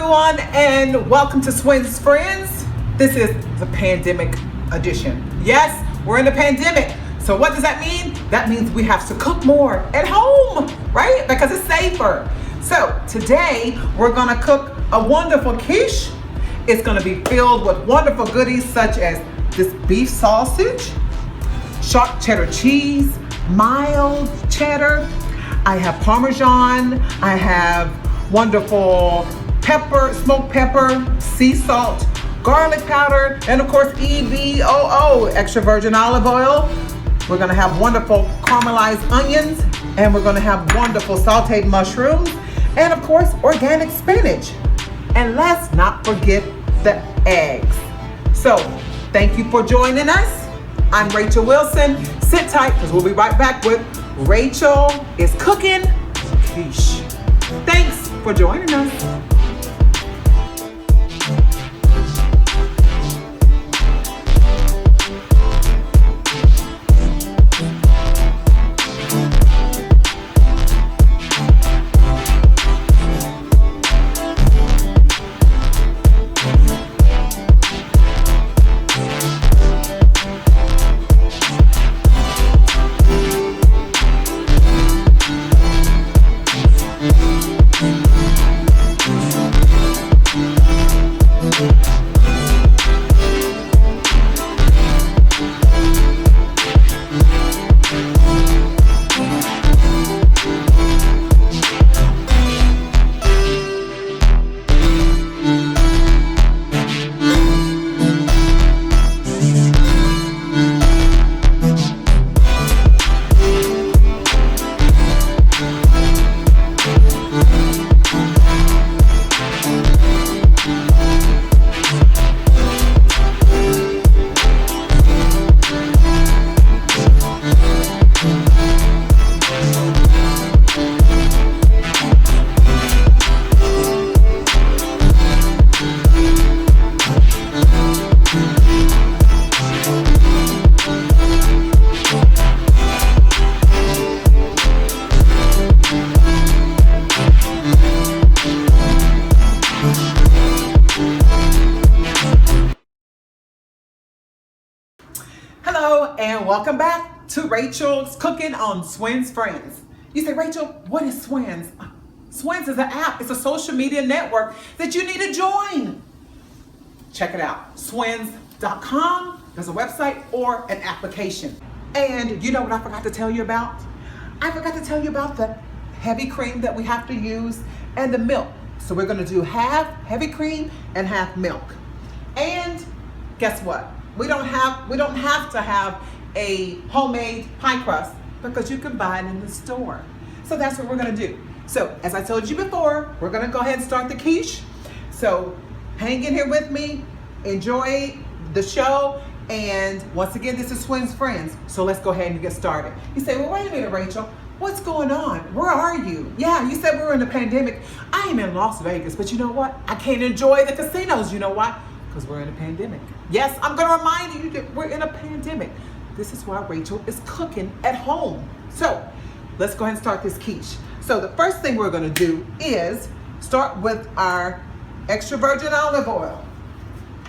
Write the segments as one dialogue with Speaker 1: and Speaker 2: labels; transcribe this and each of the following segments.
Speaker 1: everyone, and welcome to Swiends Friends. This is the pandemic edition. Yes, we're in a pandemic. So what does that mean? That means we have to cook more at home, right? Because it's safer. So today we're gonna cook a wonderful quiche. It's gonna be filled with wonderful goodies such as this beef sausage, sharp cheddar cheese, mild cheddar. I have Parmesan. I have wonderful pepper, smoked pepper, sea salt, garlic powder, and of course EVOO, extra virgin olive oil. We're gonna have wonderful caramelized onions, and we're gonna have wonderful sauteed mushrooms, and of course organic spinach. And let's not forget the eggs. So thank you for joining us. I'm Rachel Wilson. Sit tight because we'll be right back with Rachel is Cooking Quiche. Thanks for joining us. Hello and welcome back to Rachel's Cooking on Swiends Friends. You say, Rachel, what is Swiends? Swiends is an app. It's a social media network that you need to join. Check it out. Swiends.com. There's a website or an application. And you know what I forgot to tell you about? I forgot to tell you about the heavy cream that we have to use and the milk. So we're going to do half heavy cream and half milk. And guess what? We don't have to have a homemade pie crust because you can buy it in the store. So that's what we're gonna do. So as I told you before, we're gonna go ahead and start the quiche. So hang in here with me, enjoy the show, and once again, this is Swiends Friends. So let's go ahead and get started. You say, well, wait a minute, Rachel, what's going on? Where are you? Yeah, you said we were in a pandemic. I am in Las Vegas, but you know what? I can't enjoy the casinos. You know why? Because we're in a pandemic. Yes, I'm gonna remind you that we're in a pandemic. This is why Rachel is cooking at home. So let's go ahead and start this quiche. So the first thing we're gonna do is start with our extra virgin olive oil,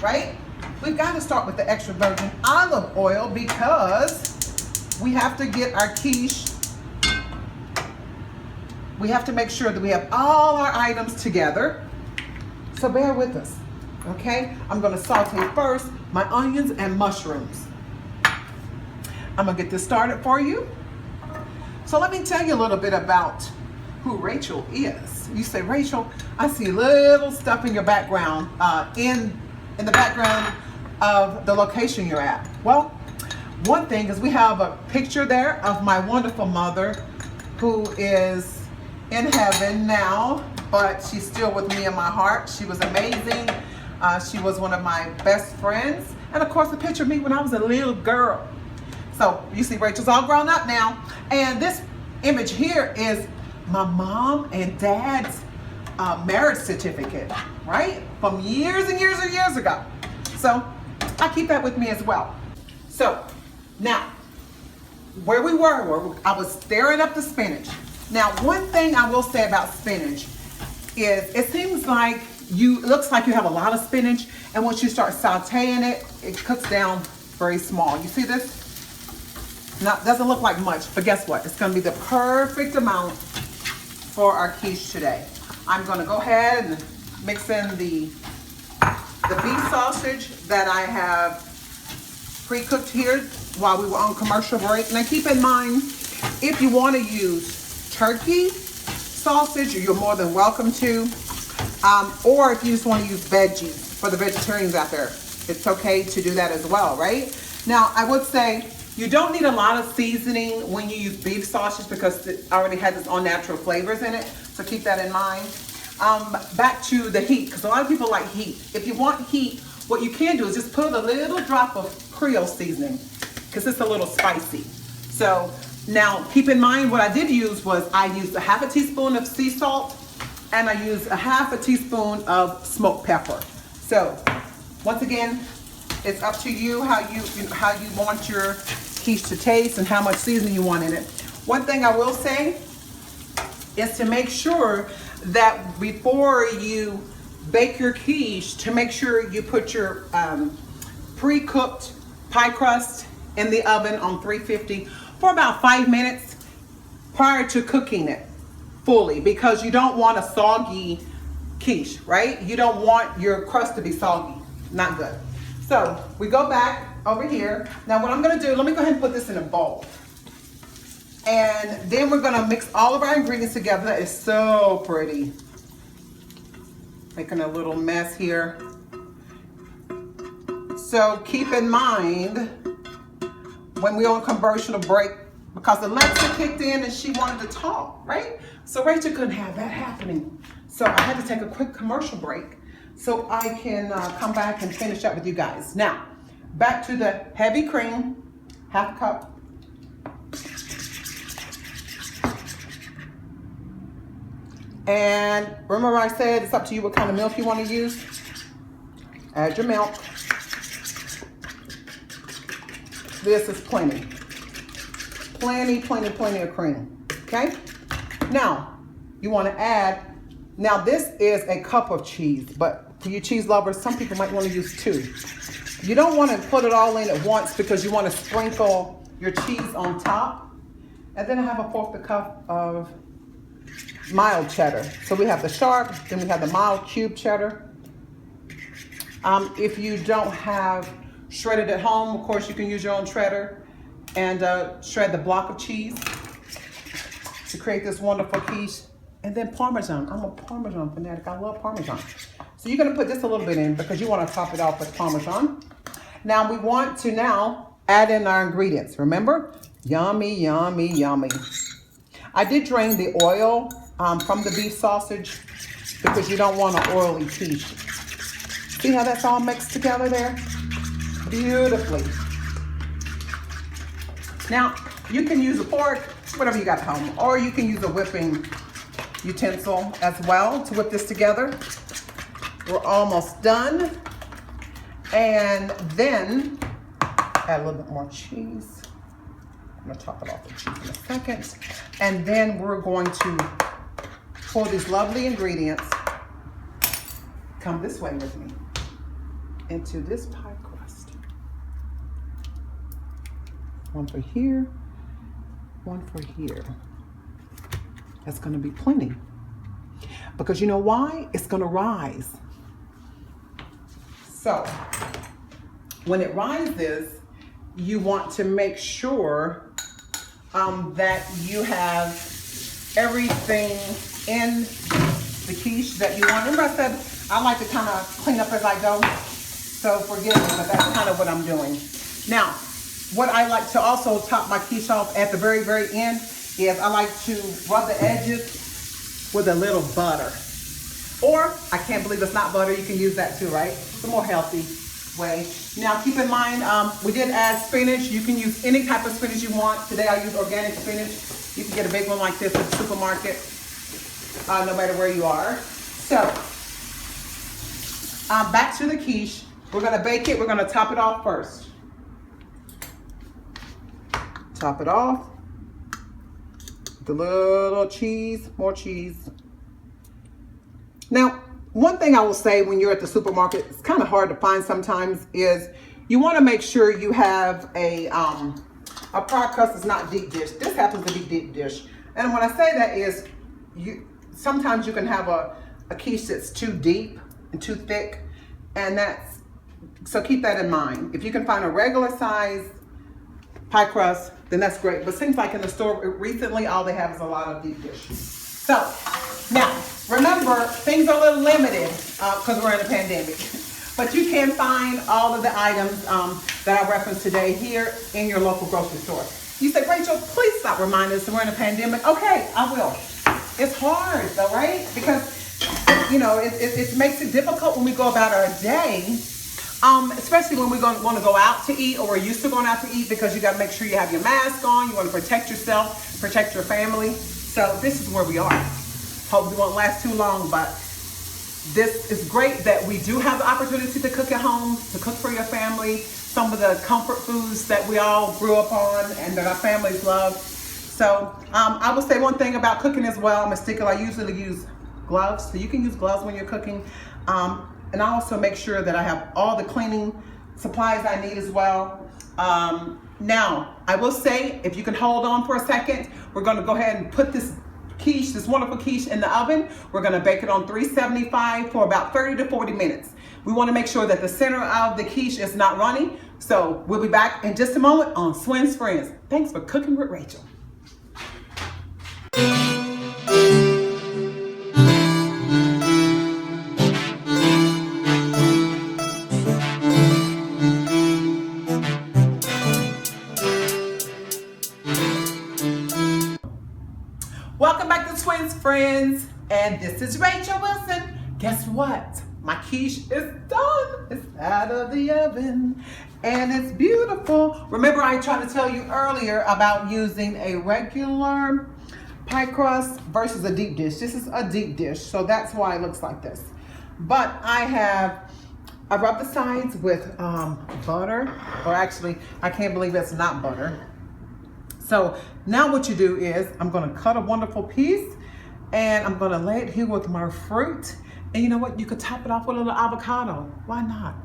Speaker 1: right? We've gotta start with the extra virgin olive oil because we have to get our quiche. We have to make sure that we have all our items together. So bear with us. Okay, I'm gonna saute first my onions and mushrooms. I'm gonna get this started for you. So let me tell you a little bit about who Rachel is. You say, Rachel, I see little stuff in your background, in the background of the location you're at. Well, one thing is we have a picture there of my wonderful mother who is in heaven now, but she's still with me in my heart. She was amazing. She was one of my best friends. And of course, a picture of me when I was a little girl. So you see Rachel's all grown up now. And this image here is my mom and dad's marriage certificate, right? From years and years and years ago. So I keep that with me as well. So now, where we were, I was stirring up the spinach. Now, one thing I will say about spinach is it seems like it looks like you have a lot of spinach, and once you start sauteing it, it cooks down very small. You see this? Now, doesn't look like much, but guess what? It's gonna be the perfect amount for our quiche today. I'm gonna go ahead and mix in the beef sausage that I have pre-cooked here while we were on commercial break. Now keep in mind, if you want to use turkey sausage, you're more than welcome to. Or if you just want to use veggies for the vegetarians out there, it's okay to do that as well, right? Now I would say you don't need a lot of seasoning when you use beef sausage because it already has its own natural flavors in it. So keep that in mind. Back to the heat, because a lot of people like heat. If you want heat, what you can do is just put a little drop of Creole seasoning because it's a little spicy. So now keep in mind what I did use was I used a half a teaspoon of sea salt and I used a half a teaspoon of smoked pepper. So once again, it's up to you how you want your quiche to taste and how much seasoning you want in it. One thing I will say is to make sure that before you bake your quiche, to make sure you put your pre-cooked pie crust in the oven on 350 for about 5 minutes prior to cooking it fully, because you don't want a soggy quiche, right? You don't want your crust to be soggy, not good. So we go back over here. Now what I'm gonna do, let me go ahead and put this in a bowl. And then we're gonna mix all of our ingredients together. That is so pretty. Making a little mess here. So keep in mind when we're on commercial break, because Alexa kicked in and she wanted to talk, right? So Rachel couldn't have that happening. So I had to take a quick commercial break so I can come back and finish up with you guys. Now, back to the heavy cream, half cup. And remember I said it's up to you what kind of milk you want to use. Add your milk. This is plenty. Plenty of cream. Okay? Now, you want to add, now this is a cup of cheese, but for you cheese lovers, some people might want to use 2. You don't want to put it all in at once because you want to sprinkle your cheese on top. And then I have a 1/4 cup of mild cheddar. So we have the sharp, then we have the mild cube cheddar. If you don't have shredded at home, of course you can use your own shredder and shred the block of cheese to create this wonderful quiche. And then Parmesan. I'm a Parmesan fanatic. I love Parmesan. So you're gonna put just a little bit in because you want to top it off with Parmesan. Now we want to now add in our ingredients. Remember? Yummy, yummy, yummy. I did drain the oil from the beef sausage because you don't want an oily quiche. See how that's all mixed together there? Beautifully. Now, you can use a fork, whatever you got at home, or you can use a whipping utensil as well to whip this together. We're almost done. And then add a little bit more cheese. I'm gonna top it off with cheese in a second. And then we're going to pour these lovely ingredients, come this way with me, into this pie crust. One for here, one for here. That's gonna be plenty. Because you know why? It's gonna rise. So, when it rises, you want to make sure that you have everything in the quiche that you want. Remember I said I like to kind of clean up as I go? So forgive me, but that's kind of what I'm doing. Now, what I like to also top my quiche off at the very, very end is I like to rub the edges with a little butter. Or, I can't believe it's not butter, you can use that too, right? It's a more healthy way. Now keep in mind, we did add spinach. You can use any type of spinach you want. Today I use organic spinach. You can get a big one like this at the supermarket, no matter where you are. So, back to the quiche. We're gonna bake it, we're gonna top it off first. Top it off. The little cheese, more cheese. Now, One thing I will say when you're at the supermarket, it's kind of hard to find sometimes, is you want to make sure you have a pie crust that's not deep dish. This happens to be deep dish. And when I say that is, sometimes you can have a quiche that's too deep and too thick, and so keep that in mind. If you can find a regular size pie crust, then that's great. But seems like in the store recently, all they have is a lot of deep dish. So now, remember, things are a little limited because we're in a pandemic. But you can find all of the items that I referenced today here in your local grocery store. You say, Rachel, please stop reminding us that we're in a pandemic. Okay, I will. It's hard though, right? Because, you know, it makes it difficult when we go about our day, especially when we want to go out to eat, or we're used to going out to eat, because you got to make sure you have your mask on. You want to protect yourself, protect your family. So this is where we are. Hope it won't last too long, but this is great that we do have the opportunity to cook at home, to cook for your family, some of the comfort foods that we all grew up on and that our families love. So I will say one thing about cooking as well. I'm a stickler. I usually use gloves, so you can use gloves when you're cooking. And I also make sure that I have all the cleaning supplies I need as well. Now, I will say, if you can hold on for a second, we're going to go ahead and put this quiche, this wonderful quiche, in the oven. We're going to bake it on 375 for about 30 to 40 minutes. We want to make sure that the center of the quiche is not runny. So we'll be back in just a moment on Swiends Friends. Thanks for cooking with Rachel. Welcome back to Swiends Friends, and this is Rachel Wilson. Guess what? My quiche is done. It's out of the oven, and it's beautiful. Remember, I tried to tell you earlier about using a regular pie crust versus a deep dish. This is a deep dish, so that's why it looks like this. But I rubbed the sides with butter, or actually, I can't believe it's not butter. So now what you do is, I'm gonna cut a wonderful piece, and I'm gonna lay it here with my fruit. And you know what? You could top it off with a little avocado. Why not?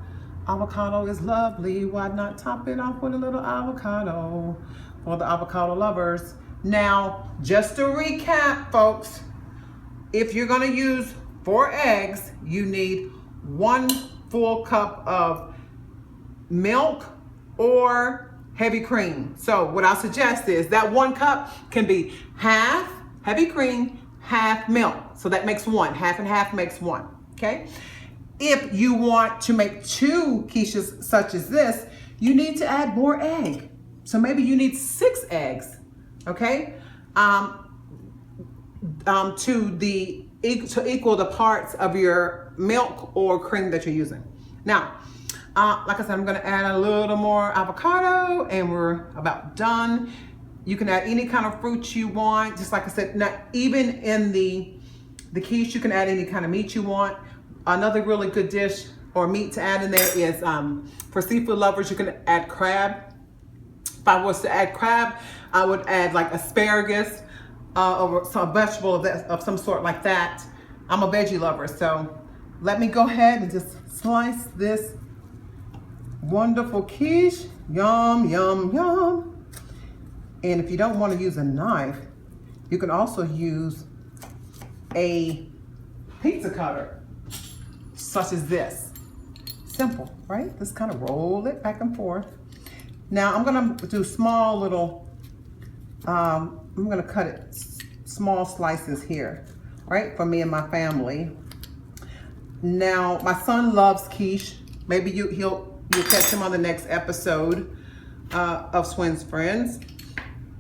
Speaker 1: Avocado is lovely. Why not top it off with a little avocado for the avocado lovers? Now, just to recap, folks, if you're gonna use 4 eggs, you need 1 full cup of milk or heavy cream. So what I suggest is that 1 cup can be half heavy cream, half milk. So that makes 1. Half and half makes 1. Okay? If you want to make 2 quiches such as this, you need to add more egg. So maybe you need 6 eggs. Okay? To equal the parts of your milk or cream that you're using. Now, like I said, I'm gonna add a little more avocado, and we're about done. You can add any kind of fruit you want. Just like I said, not even in the quiche, you can add any kind of meat you want. Another really good dish or meat to add in there is, for seafood lovers, you can add crab. If I was to add crab, I would add like asparagus or some vegetable of some sort like that. I'm a veggie lover, so let me go ahead and just slice this wonderful quiche. Yum, yum, yum. And if you don't want to use a knife, you can also use a pizza cutter, such as this. Simple, right? Just kind of roll it back and forth. Now I'm gonna do small little, I'm gonna cut it small slices here, right? For me and my family. Now, my son loves quiche. Maybe you'll catch him on the next episode of Swiends Friends.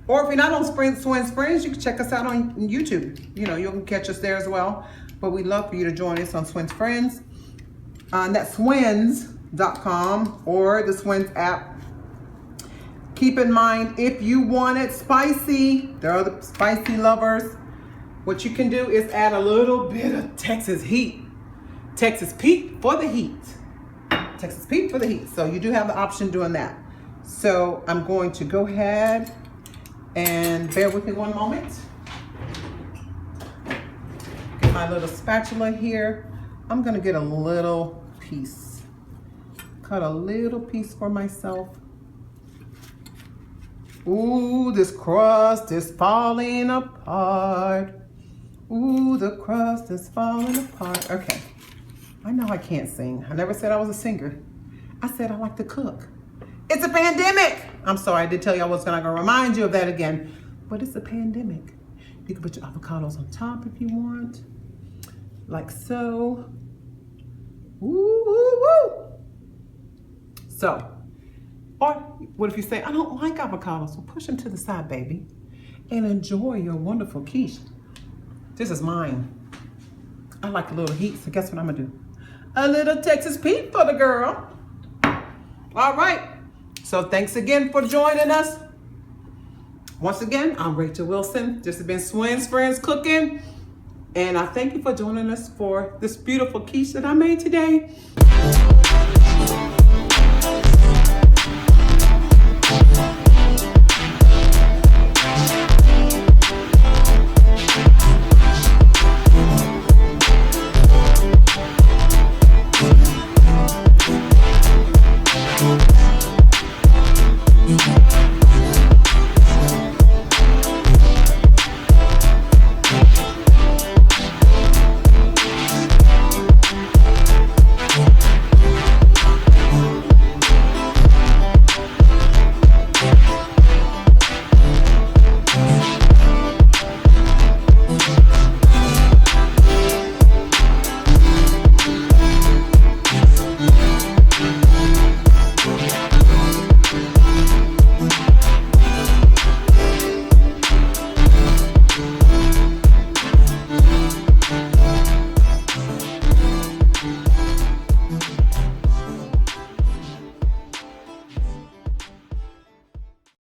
Speaker 1: Or if you're not on Swiends Friends, you can check us out on YouTube. You know, you can catch us there as well. But we'd love for you to join us on Swiends Friends. And that's Swiends.com or the Swiends app. Keep in mind, if you want it spicy, there are the spicy lovers. What you can do is add a little bit of Texas heat. Texas Pete for the heat. Texas Pete for the heat. So you do have the option doing that. So I'm going to go ahead and bear with me one moment. Get my little spatula here. I'm gonna get a little piece. Cut a little piece for myself. Ooh, this crust is falling apart. Ooh, the crust is falling apart. Okay, I know I can't sing. I never said I was a singer. I said I like to cook. It's a pandemic. I'm sorry, I did tell you I was gonna remind you of that again, but it's a pandemic. You can put your avocados on top if you want, like so. Woo, woo, woo. So, or what if you say, I don't like avocados? Well, push them to the side, baby, and enjoy your wonderful quiche. This is mine. I like a little heat, so guess what I'm gonna do? A little Texas Pete for the girl. All right, so thanks again for joining us. Once again, I'm Rachel Wilson. This has been Swiends Friends Cooking. And I thank you for joining us for this beautiful quiche that I made today.